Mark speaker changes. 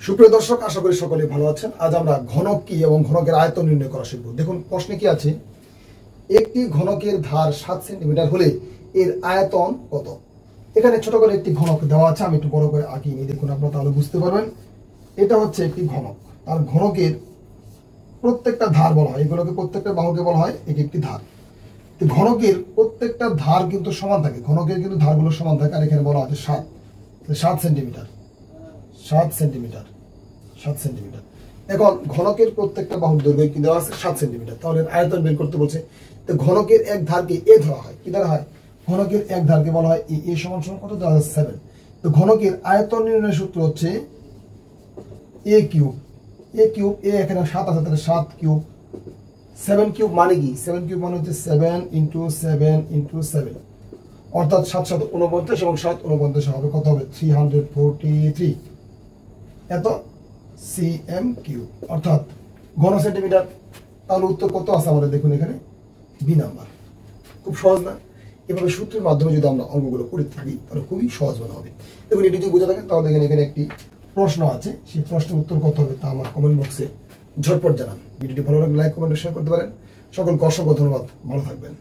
Speaker 1: সুপ্রিয় দর্শক, আশা করি সকলে ভালো আছেন। আজ আমরা ঘনক কি এবং ঘনকের আয়তন নির্ণয় করা শিখব। দেখুন প্রশ্নে কি আছে, একটি ঘনকের ধার 7 সেন্টিমিটার হলে এর আয়তন কত। এখানে ছোট করে একটি ঘনক দেওয়া আছে, আমি একটু বড় করে আঁকিয়ে দেখুন, আপনারা তাহলে বুঝতে পারবেন। এটা হচ্ছে একটি ঘনক, আর ঘনকের প্রত্যেকটা ধার বলা হয়, এগুলোকে প্রত্যেকটা বাহুকে বলা হয় এক একটি ধার। ঘনকের প্রত্যেকটা ধার কিন্তু সমান থাকে, ঘনকের কিন্তু ধারগুলো সমান থাকে। আর এখানে বলা আছে 7 সেন্টিমিটার, 7 সেন্টিমিটার, 7 সেন্টিমিটার। এখন ঘনকের প্রত্যেকটা বাহুর দৈর্ঘ্য কি দেওয়া আছে 7 সেন্টিমিটার। তাহলে আয়তন বের করতে বলছে। তো ঘনকের এক ধারকে এ ধরা হয়, কি ধরা হয়? ঘনকের এক ধারকে বলা হয় এ সমান সমান কত দেওয়া আছে 7। তো ঘনকের আয়তন নির্ণয়ের সূত্র হচ্ছে এ কিউব। এ এখানে 7 আছে, তাহলে 7 কিউব। 7 কিউব মানে কি? 7 কিউব মানে হচ্ছে 7 ইন্টু 7 ইন্টু 7, অর্থাৎ 7 7 49 এবং 7 49 হবে কত হবে? 343 এত সিএম কিউব, অর্থাৎ ঘন সেন্টিমিটার। তাহলে উত্তর কত আছে আমাদের? দেখুন এখানে বি নাম্বার। খুব সহজ না? এভাবে সূত্রের মাধ্যমে যদি আমরা অঙ্কগুলো করে থাকি তাহলে খুবই সহজ মনে হবে। দেখুন এটি যদি বোঝা থাকেন তাহলে দেখেন এখানে একটি প্রশ্ন আছে, সেই প্রশ্নের উত্তর কত হবে তা আমার কমেন্ট বক্সে ঝটপট জানান। ভিডিওটি ভালো লাগলে লাইক, কমেন্ট, শেয়ার করতে পারেন। সকলকে অসংখ্য ধন্যবাদ, ভালো থাকবেন।